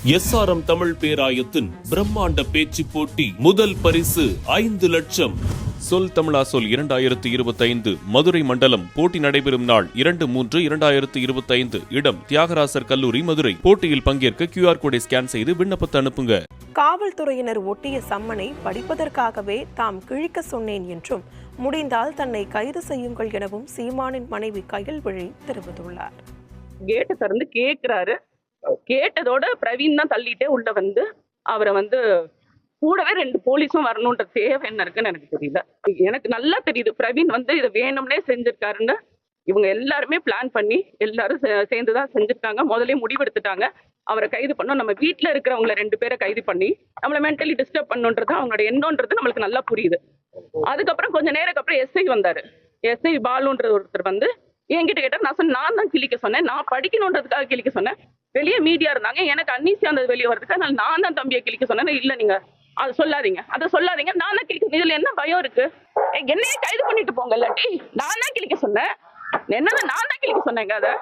SRM Tamil பேராயத்தின் பிரம்மாண்ட பேச்சு போட்டி முதல் பரிசு 5 லட்சம். சொல் தமிழா சொல் 2025 மதுரை மண்டலம். போட்டி நடைபெறும் நாள் 2/3/2025. இடம் தியாகராசர் கல்லூரி, மதுரை. போட்டியில் பங்கேற்க QR கோடை ஸ்கேன் செய்து விண்ணப்பத்தை அனுப்புங்க. காவல்துறையினர் ஒட்டிய சம்மனை படிப்பதற்காகவே தாம் கிழிக்க சொன்னேன் என்றும், முடிந்தால் தன்னை கைது செய்யுங்கள் எனவும் சீமானின் மனைவி கயல்விழி தெரிவித்துள்ளார். கேட்டை திறந்து கேட்கிறாரு. கேட்டதோட பிரவீன் தான் தள்ளிட்டே உள்ள வந்து அவரை கூடவே 2 போலீஸும் வரணுன்ற தேவை என்ன இருக்குன்னு எனக்கு தெரியல. எனக்கு நல்லா தெரியுது பிரவீன் இதை வேணும்னே செஞ்சிருக்காருன்னு. இவங்க எல்லாருமே பிளான் பண்ணி எல்லாரும் சேர்ந்துதான் செஞ்சிருக்காங்க. முதலே முடிவெடுத்துட்டாங்க அவரை கைது பண்ணோம். நம்ம வீட்டுல இருக்கிறவங்களை 2 பேரை கைது பண்ணி நம்மளை மென்டலி டிஸ்டர்ப் பண்ணுன்றது அவங்களோட எண்ணம்ன்றது நம்மளுக்கு நல்லா புரியுது. அதுக்கப்புறம் கொஞ்ச நேரம் அப்புறம் எஸ்ஐ வந்தாரு. எஸ்ஐ பாலுன்ற ஒருத்தர் என்கிட்ட கேட்டார். நான் சொன்னேன், நான் தான் கிழிக்க சொன்னேன், நான் படிக்கணுன்றதுக்காக கிழிக்க சொன்னேன். வெளியே மீடியா இருந்தாங்க, எனக்கு அன்னீசியா இருந்தது வெளியே வரதுக்கு, நான் தான் தம்பியை கிழிக்க சொன்னேன். இல்ல நீங்க அதை சொல்லாதீங்க, நான் தான் கிழிக்க. இதுல என்ன பயம் இருக்கு? என்னையே கைது பண்ணிட்டு போங்க, இல்லாட்டி நான் தான் கிழிக்க சொன்னேன். என்னதான் நான் தான் கிழிக்க சொன்னேங்க அதை.